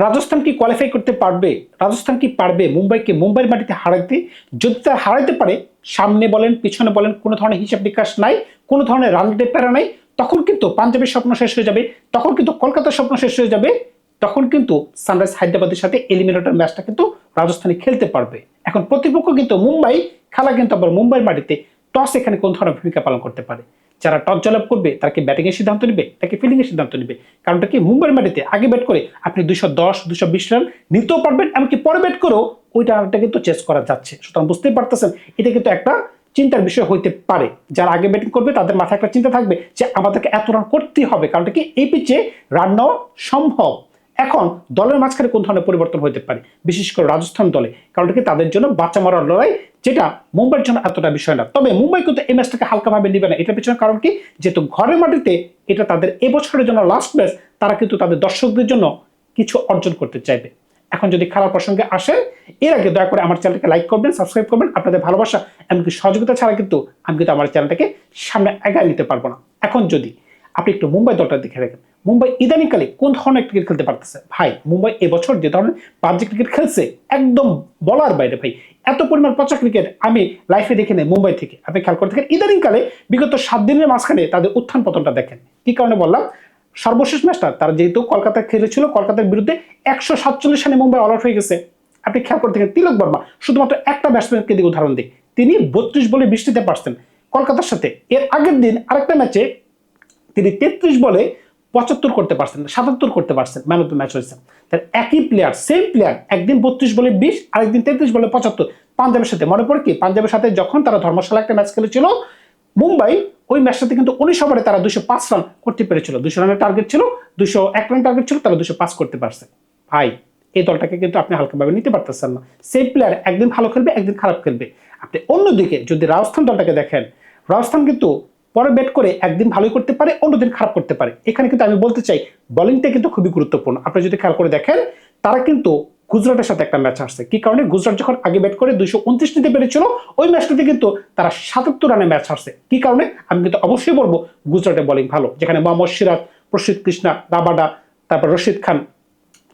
রাজস্থান কি কোয়ালিফাই করতে পারবে? রাজস্থান কি পারবে মুম্বাইকে মুম্বাইয়ের মাটিতে হারাইতে? যদি তারা হারাইতে পারে, সামনে বলেন পিছনে বলেন কোনো ধরনের হিসাব নিকাশ নাই, কোনো ধরনের রান রেটের প্যারা নাই, তখন কিন্তু পাঞ্জাবের স্বপ্ন শেষ হয়ে যাবে, তখন কিন্তু কলকাতার স্বপ্ন শেষ হয়ে যাবে, তখন কিন্তু সানরাইজ হায়দ্রাবাদের সাথে এলিমিনেটর ম্যাচটা কিন্তু রাজস্থানে খেলতে পারবে। এখন প্রতিপক্ষ কিন্তু মুম্বাই, খেলা কিন্তু আবার মুম্বাইয়ের মাটিতে। টস এখানে কোন ধরনের ভূমিকা পালন করতে পারে? যারা টস জয়লাভ করবে তারা কি ব্যাটিং এর সিদ্ধান্ত নেবে নাকি ফিল্ডিং এর সিদ্ধান্ত নেবে? কারণটা কি, মুম্বাইয়ের মাটিতে আগে ব্যাট করে আপনি 210-220 রান নিতেও পারবেন, এমনকি পরে ব্যাট করেও ওই রানটা কিন্তু চেস করা যাচ্ছে। সুতরাং বুঝতেই পারতেছেন এটা কিন্তু একটা চিন্তার বিষয় হইতে পারে। যারা আগে ব্যাটিং করবে তাদের মাথায় একটা চিন্তা থাকবে যে আমাদেরকে এত রান করতেই হবে, কারণটা কি এই পিচে রান নেওয়া সম্ভব। এখন দলের মাঝখানে কোন ধরনের পরিবর্তন হতে পারে, বিশেষ করে রাজস্থান দলে, কারণ কি তাদের জন্য বাচ্চা মারার লড়াই, যেটা মুম্বাইয়ের জন্য এতটা বিষয় না। তবে মুম্বাই কিন্তু এই ম্যাচটাকে হালকাভাবে নেবে না, এটার পিছনে কারণ কি, যেহেতু ঘরের মাটিতে এটা তাদের এবছরের জন্য লাস্ট ম্যাচ, তারা কিন্তু তাদের দর্শকদের জন্য কিছু অর্জন করতে চাইবে। এখন যদি খেলার প্রসঙ্গে আসেন, এর আগে দয়া করে আমার চ্যানেলটাকে লাইক করবেন, সাবস্ক্রাইব করবেন। আপনাদের ভালোবাসা এমনকি সহযোগিতা ছাড়া কিন্তু আমি কিন্তু আমার চ্যানেলটাকে সামনে এগিয়ে নিতে পারবো না। এখন যদি আপনি একটু মুম্বাই দলটা দেখে দেখেন, মুম্বাই ইদানিংকালে কোন ধরনের ক্রিকেট খেলতে পারতেছে ভাই। মুম্বাই এবছর যে ধরনের বাজে ক্রিকেট খেলছে, একদম বলার বাইরে ভাই। এত পরিমাণ পচা ক্রিকেট আমি লাইফে দেখি নাই মুম্বাই থেকে। আপনি খেয়াল করে দেখেন ইদানিংকালে বিগত 7 দিনের মাঝখানে তাদের উত্থান পতনটা দেখেন। কি কারণে বললাম, সর্বশেষ ম্যাচটা তারা যেহেতু কলকাতা খেলেছিল, কলকাতার বিরুদ্ধে 147 রানে মুম্বাই অল আউট হয়ে গেছে। আপনি খেয়াল করে দেখেন তিলক বর্মা শুধুমাত্র একটা ব্যাটসম্যানকে দিকে উদাহরণ দিই, তিনি 32 বলে 20 পারছেন কলকাতার সাথে। এর আগের দিন আরেকটা ম্যাচে তিনি 33 বলে 75 করতে পারছেন, 77 করতে পারছেন, ম্যান অফ দ্য ম্যাচ হয়েছে। তার একই প্লেয়ার, সেম প্লেয়ার, একদিন 32 বলে 20, আরেকদিন 33 বলে 75। পাঞ্জাবের সাথে মনে পড়ে কি, পাঞ্জাবের সাথে যখন তারা ধর্মশালা একটা ম্যাচ খেলেছিল, মুম্বাই ওই ম্যাচটাতে কিন্তু 19 ওভারে তারা 205 রান করতে পেরেছিল। 200 রানের টার্গেট ছিল, 201 রান টার্গেট ছিল, তারা 205 করতে পারছে। ভাই এই দলটাকে কিন্তু আপনি হালকাভাবে নিতে পারতেছেন না। সেম প্লেয়ার একদিন ভালো খেলবে, একদিন খারাপ খেলবে। আপনি অন্যদিকে যদি রাজস্থান দলটাকে দেখেন, রাজস্থান কিন্তু পরে ব্যাট করে একদিন ভালোই করতে পারে, অন্যদিন খারাপ করতে পারে। এখানে কিন্তু আমি বলতে চাই বোলিংটা কিন্তু খুবই গুরুত্বপূর্ণ। আপনি যদি খেয়াল করে দেখেন, তারা কিন্তু গুজরাটের সাথে একটা ম্যাচ আসছে। কি কারণে, গুজরাট যখন আগে ব্যাট করে 229 নিতে পেরেছিল, ওই ম্যাচটাতে কিন্তু তারা 77 রানে ম্যাচ হারছে। কি কারণে, আমি কিন্তু অবশ্যই বলবো গুজরাটের বোলিং ভালো, যেখানে মোহাম্মদ সিরাজ, প্রসিদ্ধ কৃষ্ণা, রাবাডা, তারপর রশিদ খান,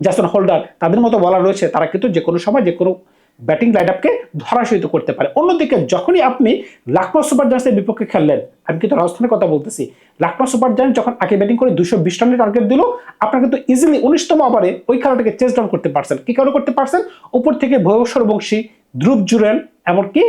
জ্যাসন হোল্ডার, তাদের মতো বলার রয়েছে, তারা কিন্তু যে কোনো সময় যে কোনো ব্যাটিং লাইন আপকে ধরাশায়িত করতে পারে। অন্যদিকে যখনই আপনি লখনৌ সুপার জায়ান্টসের বিপক্ষে খেললেন, আমি কিন্তু রাজস্থানের কথা বলতেছি, লখনৌ সুপার জায়ান্ট যখন আগে ব্যাটিং করে 220 রানের টার্গেট দিল, আপনার কিন্তু ইজিলি 19তম ওভারে ওই খেলাটাকে চেস ডাউন করতে পারছেন। কি কারণে করতে পারছেন, উপর থেকে ভুবনেশ্বর বংশী, ধ্রুব জুরেল, এমনকি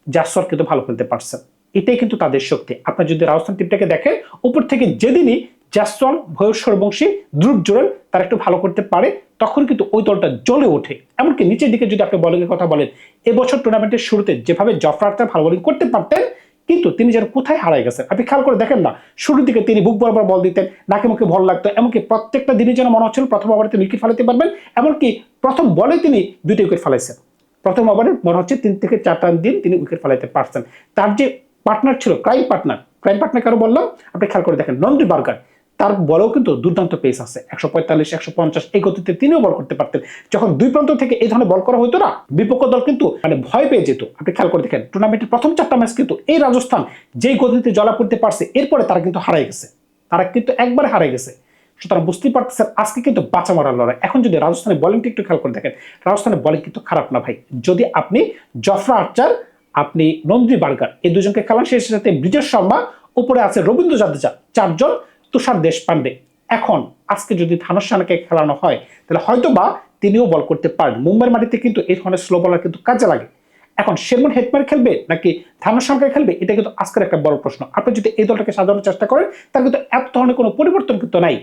জাসওয়াল কিন্তু ভালো খেলতে পারছেন। এটাই কিন্তু তাদের শক্তি। আপনি যদি রাজস্থান টিমটাকে দেখেন, উপর থেকে যেদিনই জাসওয়াল, ভুবনেশ্বর বংশী, ধ্রুব জুরেল তারা একটু ভালো করতে পারে, তখন কিন্তু ওই দলটা জ্বলে ওঠে। এমনকি নিচের দিকে যদি আপনি বোলিং এর কথা বলেন, এবছর টুর্নামেন্টের শুরুতে যেভাবে জফরা আর্চার ভালো বোলিং করতে পারতেন, কিন্তু তিনি যেন কোথায় হারাই গেছেন। আপনি খেয়াল করে দেখেন না, শুরুর দিকে তিনি বুক বরাবর বল দিতেন, নাকে মুখে ভল লাগতো, এমনকি প্রত্যেকটা দিনই যেন মনে হচ্ছিল প্রথম ওভারে তিনি উইকেট ফেলাতে পারবেন। এমনকি প্রথম বলে তিনি 2টি উইকেট ফেলাইছেন। প্রথম ওভারে মনে হচ্ছে 3 থেকে 4 রান দিন তিনি উইকেট ফেলাইতে পারছেন। তার যে পার্টনার ছিল, ক্রাইম পার্টনার কারো বললাম, আপনি খেয়াল করে দেখেন নন্দি বার্গার, তার বলেও কিন্তু দুর্দান্ত পেস আছে, 145, 150 এই গতিতে তিনিও বল করতে পারতেন। যখন দুই প্রান্ত থেকে এই ধরনের বল করা হতো না, বিপক্ষ দল কিন্তু মানে ভয় পেয়ে যেত। আপনি খেয়াল করে দেখেন টুর্নামেন্টের প্রথম 4টা ম্যাচ কিন্তু এই রাজস্থান যেই গতিতে জলা করতে পারছে, এরপরে তারা কিন্তু হারাই গেছে, তারা কিন্তু একবারে হারাই গেছে। সুতরাং বুঝতেই পারতেছেন আজকে কিন্তু বাঁচা মারার লড়াই। এখন যদি রাজস্থানের বোলিংটা একটু খেয়াল করে দেখেন, রাজস্থানের বোলিং কিন্তু খারাপ না ভাই। যদি আপনি জফরা আর্চার, আপনি নন্দী বার্গার, এই দুজনকে খেলান, সেই সাথে ব্রিজেশ শর্মা, উপরে আছে রবীন্দ্র জাদেজা, 4 জন, তুষার দেশপান্ডে। এখন আজকে যদি ধানুষ রানাকে খেলানো হয়, তাহলে হয়তো বা তিনিও বল করতে পারেন। মুম্বাইয়ের মাটিতে কিন্তু এই ধরনের স্লো বলার কিন্তু কাজে লাগে। এখন শেরমন হেটমার খেলবে নাকি ধানুষ রানাকে খেলবে, এটা কিন্তু আজকের একটা বড় প্রশ্ন। আপনি যদি এই দলটাকে সাজানোর চেষ্টা করেন, তাহলে কিন্তু এত ধরনের কোনো পরিবর্তন কিন্তু নাই,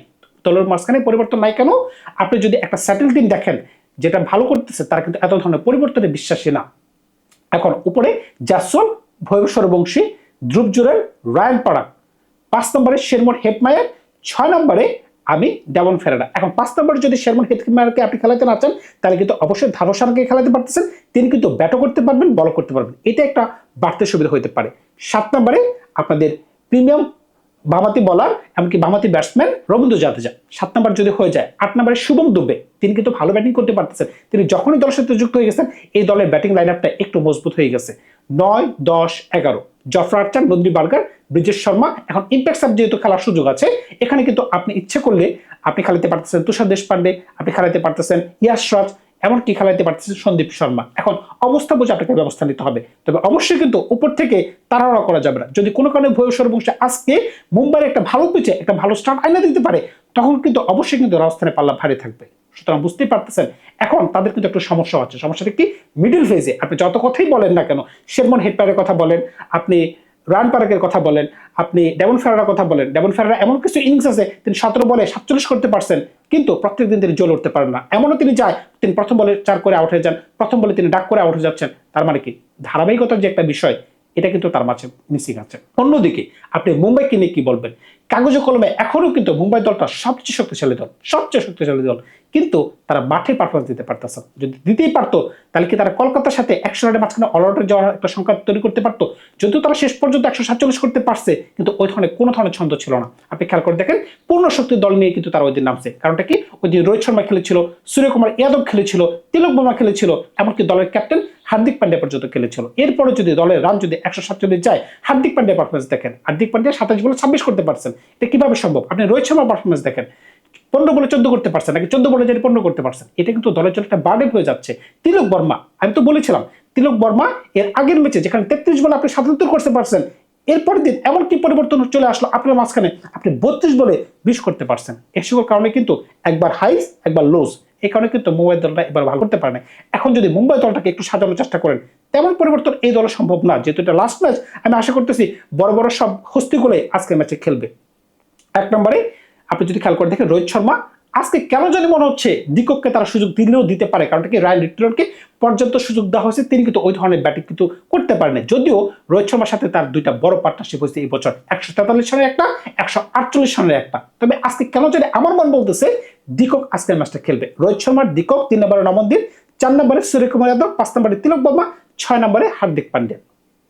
দলের মাঝখানে পরিবর্তন নাই। কেন, আপনি যদি একটা স্যাটেল টিম দেখেন যেটা ভালো করতেছে, তারা কিন্তু এত ধরনের পরিবর্তনে বিশ্বাসী না। এখন উপরে জাসওয়াল, ভুবনেশ্বর বংশী, ধ্রুব জুরেল, রায়ান পরাগ, 5 নম্বরে শেরমন হেটমায়ার, 6 নম্বরে আমি ডেভন ফেরেরা। এখন 5 নম্বরে যদি শেরমন হেটমায়ারকে আপনি খেলাতে না চান, তাহলে কিন্তু অবশ্যই ধানুষ রানাকে খেলাতে পারতেছেন। তিনি কিন্তু ব্যাটও করতে পারবেন, বল করতে পারবেন, এটা একটা বাড়তে সুবিধা হতে পারে। 7 নম্বরে আপনাদের প্রিমিয়াম বামাতি বলার, এমনকি বামাতি ব্যাটসম্যান রবীন্দ্র জাদেজা। 7 নম্বর যদি হয়ে যায়, 8 নম্বরে শুভম দুবে, তিনি কিন্তু ভালো ব্যাটিং করতে পারতেছেন। তিনি যখনই দলের সাথে যুক্ত হয়ে গেছেন, এই দলের ব্যাটিং লাইন আপটা একটু মজবুত হয়ে গেছে। 9, 10, 11 Jofra Archer, Nandi burger, Brijesh Sharma. এখন ইম্প্যাক্ট সাব যেহেতু খেলার সুযোগ আছে, এখানে কিন্তু আপনি ইচ্ছে করলে আপনি খেলাতে পারতেছেন তুষার দেশপান্ডে, আপনি খেলাতে পারতেছেন ইয়াশ রাজ, এমনকি খেলাতে পারতেছেন সন্দীপ শর্মা। এখন অবস্থা বুঝে আপনাকে ব্যবস্থা নিতে হবে, তবে অবশ্যই কিন্তু উপর থেকে তাড়াহুড়া করা যাবে না। যদি কোনো কারণে ভুবনেশ্বর সূর্যবংশী আজকে মুম্বাইয়ের একটা ভালো পিচে একটা ভালো স্টার্ট আইনা দিতে পারে, তখন কিন্তু অবশ্যই কিন্তু রাজস্থানের পাল্লা ভারী থাকবে। সুতরাং বুঝতেই পারতেছেন এখন তাদের কিন্তু একটু সমস্যা আছে। সমস্যাটা কি? মিডল ফেজে আপনি যত কথাই বলেন না কেন, শেরমন হেডপারের কথা বলেন, আপনি রান পারাকের কথা বলেন, আপনি ডেভন ফেরারার কথা বলেন, ডেভন ফেরারা এমন কিছু ইনিংস আছে তিনি 17 বলে 47 করতে পারছেন, কিন্তু প্রত্যেকদিন তিনি জ্বলে উঠতে পারেন না। এমনও তিনি যায় তিনি প্রথম বলে 4 করে আউট হয়ে যান, প্রথম বলে তিনি ডাক করে আউট হয়ে যাচ্ছেন। তার মানে কি ধারাবাহিকতার যে একটা বিষয়, এটা কিন্তু তার মাঝে মিসিং আছে। অন্যদিকে আপনি মুম্বাইকে নিয়ে কি বলবেন? কাগজে কলমে এখনো কিন্তু মুম্বাই দলটা সবচেয়ে শক্তিশালী দল, সবচেয়ে শক্তিশালী দল, কিন্তু তারা মাঠে পারফরমেন্স দিতে পারতেছে। যদি দিতেই পারতো তাহলে কি তারা কলকাতার সাথে 100 রানের মাঝখানে অল আউটে যাওয়ার একটা সংখ্যা তৈরি করতে পারতো? যদিও তারা শেষ পর্যন্ত 147 করতে পারছে, কিন্তু ওই ধরনের কোনো ধরনের ছন্দ ছিল না। আপনি খেয়াল করে দেখেন পূর্ণ শক্তির দল নিয়ে কিন্তু তারা ওই দিন নামছে। কারণটা কি? ওই দিন রোহিত শর্মা খেলেছিল, সূর্যকুমার যাদব খেলেছিল, তিলক বর্মা খেলেছিল, এমনকি দলের ক্যাপ্টেন হার্দিক পান্ডিয়া পর্যন্ত খেলেছিল। এরপরে যদি দলের রান যদি 147 যায়, হার্দিক পান্ডিয়া পারফরমেন্স দেখেন, হার্দিক পান্ডিয়া 27 বলে 26 করতে পারছেন, এটা কিভাবে সম্ভব? আপনি রোহিত শর্মার পারফরমেন্স দেখেন, 15 বলে 14 করতে পারছেন, নাকি 14 বলে 15 করতে পারছেন। এটা কিন্তু দলের জন্য একটা বার্ডেন হয়ে যাচ্ছে। তিলক বর্মা, আমি তো বলেছিলাম তিলক বর্মা এর আগের ম্যাচে যেখানে 33 বলে আপনি 77 করতে পারছেন, এরপর দিন এমন কি পরিবর্তন চলে আসলো আপনার মাঝখানে, আপনি 32 বলে 20 করতে পারছেন। এসবের কারণে কিন্তু একবার হাইস একবার লোস, এই কারণে কিন্তু মুম্বাই দলটা এবার ভালো করতে পারে না। এখন যদি মুম্বাই দলটাকে একটু সাজানোর চেষ্টা করেন, তেমন পরিবর্তন এই দলে সম্ভব না। যেহেতু এটা লাস্ট ম্যাচ, আমি আশা করতেছি বড় বড় সব হস্তিগুলোই আজকে ম্যাচে খেলবে। এক নম্বরে আপনি যদি খেয়াল করে দেখেন রোহিত শর্মা আজকে কেন জানি মনে হচ্ছে দিককে তারা সুযোগ দিলেও দিতে পারে, কারণ কি রায়ান লিটলকে পর্যাপ্ত সুযোগ দেওয়া হয়েছে, তিনি কিন্তু ওই ধরনের ব্যাটিং কিন্তু করতে পারেন। যদিও রোহিত শর্মার সাথে তার দুইটা বড় পার্টনারশিপ হয়েছে এই বছর, 143 রানের একটা, 148 রানের একটা। তবে আজকে কেন জানি আমার মন বলতেছে দিকক আজকের ম্যাচটা খেলবে। রোহিত শর্মার দিকক 3 নম্বরে নমনদীপ, 4 নম্বরে সূর্যকুমার যাদব, 5 নম্বরে তিলক বর্মা, 6 নম্বরে হার্দিক পান্ডিয়া।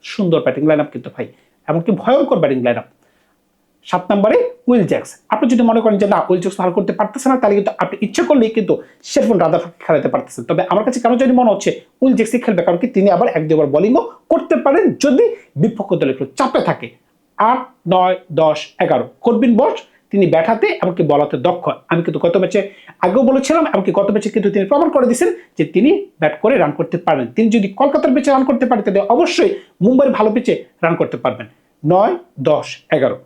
সুন্দর ব্যাটিং লাইন আপ কিন্তু ভাই, এমনকি ভয়ঙ্কর ব্যাটিং লাইন আপ। 7 নম্বরে উইল জ্যাক্স। আপনি যদি মনে করেন যে না উইল জ্যাক্স ভালো করতে পারতেছে না, তাহলে কিন্তু আপনি ইচ্ছে করলেই কিন্তু শেরফুল রাদারফোর্ডকে খেলাতে পারতেছেন। তবে আমার কাছে কেন জানি মনে হচ্ছে উইল জ্যাক্সই খেলবে, কারণ কি তিনি আবার 1-2 বোলিংও করতে পারেন যদি বিপক্ষ দল একটু চাপে থাকে। 8, 9, 10, 11 করবিন বস তিনি ব্যাটাতে এমনকি বলাতে দক্ষ। আমি কিন্তু গত ম্যাচে আগেও বলেছিলাম, এমনকি গত ম্যাচে কিন্তু তিনি প্রমাণ করে দিয়েছেন যে তিনি ব্যাট করে রান করতে পারেন। তিনি যদি কলকাতার পিচে রান করতে পারেন, তাহলে অবশ্যই মুম্বাইয়ের ভালো পিচে রান করতে পারবেন। 9, 10, 11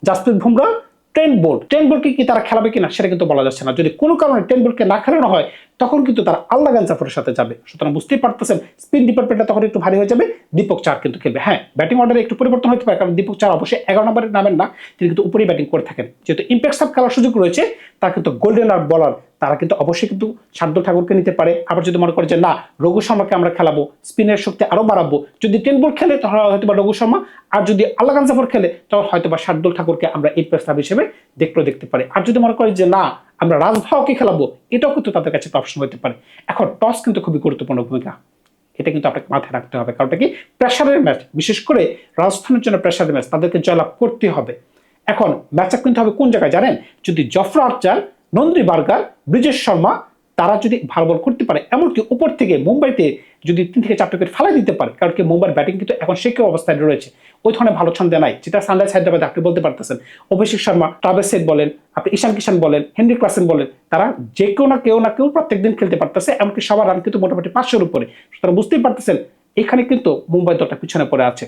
জাসপ্রীত বুমরা, ট্রেন্ট বোল্টকে কি তারা খেলাবে কিনা সেটা কিন্তু বলা যাচ্ছে না। যদি কোনো কারণে ট্রেন্ট বোল্টকে না খেলানো হয়, তখন কিন্তু তারা আল্লাহ জাফরের সাথে যাবে। সুতরাং বুঝতেই পারতেছেন স্পিন ডিপার্টমেন্টটা তখন একটু ভারী হয়ে যাবে। দীপক চার কিন্তু খেলবে। হ্যাঁ, ব্যাটিং অর্ডারে একটু পরিবর্তন হতে পারে, কারণ দীপক চার অবশ্যই 11 নম্বরে নামেন না, তিনি কিন্তু উপরেই ব্যাটিং করে থাকেন। যেহেতু ইম্প্যাক্ট সাব খেলার সুযোগ রয়েছে, তার কিন্তু গোল্ডেন আর বলার তারা কিন্তু অবশ্যই কিন্তু শার্দুল ঠাকুরকে নিতে পারে। আবার যদি মনে করে যে না রঘু শর্মাকে আমরা খেলাবো, স্পিনের শক্তি আরো বাড়াবো, যদি ট্রেন্ট বোল্ট খেলে তাহলে হয়তো বা রঘু শর্মা, আর যদি আল্লাহ জাফর খেলে তখন হয়তো বা শার্দুল ঠাকুরকে আমরা ইম্প্যাক্ট সাব হিসেবে দেখতে পারি। আর যদি মনে করে যে না আমরা রাজভাওকে খেলাবো, এটাও কিন্তু তাদের কাছে অপশন হতে পারে। এখন টস কিন্তু খুবই গুরুত্বপূর্ণ ভূমিকা, এটা কিন্তু আপনাকে মাথায় রাখতে হবে। কারণটা কি প্রেসারের ম্যাচ, বিশেষ করে রাজস্থানের জন্য প্রেসারের ম্যাচ, তাদেরকে জয়লাভ করতে হবে। এখন ম্যাচ আপ কিন্তু হবে কোন জায়গায় জানেন? যদি Jofra Archer, Nandi burger, Brijesh Sharma তারা যদি ভালো বল করতে পারে, এমনকি উপর থেকে মুম্বাইতে যদি 3 থেকে 4 উইকেট ফেলাই দিতে পারে, কারণ কি মুম্বাইয়ের ব্যাটিং কিন্তু এখন শেখে অবস্থায় রয়েছে, ওই ধরনের ভালো ছন্দে নাই যেটা সানরাইজ হায়দ্রাবাদে আপনি বলতে পারতেছেন। অভিষেক শর্মা, ট্রাভিস হেড বলেন, আপনি ঈশান কিষান বলেন, হেনরি ক্লাসেন বলেন, তারা যে কেউ না কেউ প্রত্যেকদিন খেলতে পারতেছে, এমনকি সবার রান কিন্তু মোটামুটি 500-এর উপরে। সুতরাং বুঝতেই পারতেছেন এখানে কিন্তু মুম্বাই দলটা পিছনে পড়ে আছে।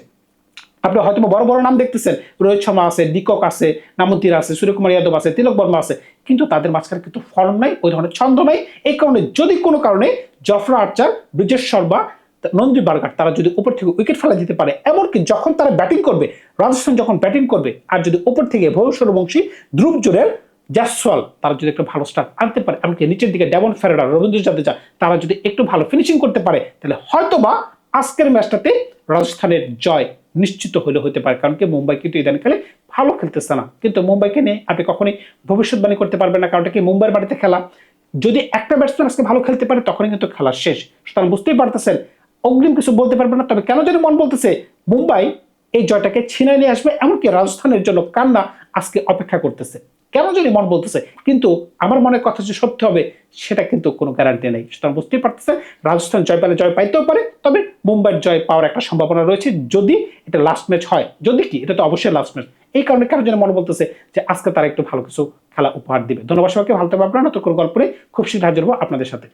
আপনি হয়তো বড় বড় নাম দেখতেছেন, রোহিত শর্মা আছে, ডিকক আছে, নামুদ্দিন আছে, সূর্যকুমার যাদব আছে, তিলক বর্মা আছে, কিন্তু তাদের মাঝখানে কিন্তু ফর্ম নাই, ওই ধরনের ছন্দ নাই। এই কারণে যদি কোনো কারণে Jofra Archer, Brijesh Sharma, Nandi burger তারা যদি উপর থেকে উইকেট ফেলা দিতে পারে, এমনকি যখন তারা ব্যাটিং করবে, রাজস্থান যখন ব্যাটিং করবে, আর যদি উপর থেকে ভুবনেশ্বর সূর্যবংশী, ধ্রুব জুরেল, জয়সওয়াল তারা যদি একটু ভালো স্টার্ট আনতে পারে, এমনকি নিচের দিকে ডেভন ফেরারা, রবীন্দ্র জাদেজা তারা যদি একটু ভালো ফিনিশিং করতে পারে, তাহলে হয়তোবা আজকের ম্যাচটাতে রাজস্থানের জয় নিশ্চিত হতে পারে। কারণ কি মুম্বাই কিন্তু ইদানিংকালে ভালো খেলতেছে না, কিন্তু মুম্বাইকে নিয়ে আপনি কখনোই ভবিষ্যৎবাণী করতে পারবেন না। কারণটা কি মুম্বাইয়ের বাড়িতে খেলা, যদি একটা ব্যাটসম্যান আজকে ভালো খেলতে পারে তখনই কিন্তু খেলা শেষ। সুতরাং বুঝতেই পারতেছেন অগ্রিম কিছু বলতে পারবেন না। তবে কেন যেন মন বলতেছে মুম্বাই এই জয়টাকে ছিনায় নিয়ে আসবে, এমনকি রাজস্থানের জন্য কান্না আজকে অপেক্ষা করতেছে। কেন জানি মন বলতেছে, কিন্তু আমার মনের কথা যে সত্যি হবে সেটা কিন্তু কোনো গ্যারান্টি নেই। সুতরাং বুঝতেই পারতেছে রাজস্থান জয় পেলে জয় পাইতেও পারে, তবে মুম্বাইয়ের জয় পাওয়ার একটা সম্ভাবনা রয়েছে যদি এটা লাস্ট ম্যাচ হয়। যদি কি, এটা তো অবশ্যই লাস্ট ম্যাচ। এই কারণে কেন যেন মনে বলতেছে যে আজকে তারা একটু ভালো কিছু খেলা উপহার দিবে। ধন্যবাদ সবাইকে, ভালো থাকবে আপনারা। নতুন কোনো গল্প নিয়ে খুব শীঘ্র হাজির হবো আপনাদের সাথে।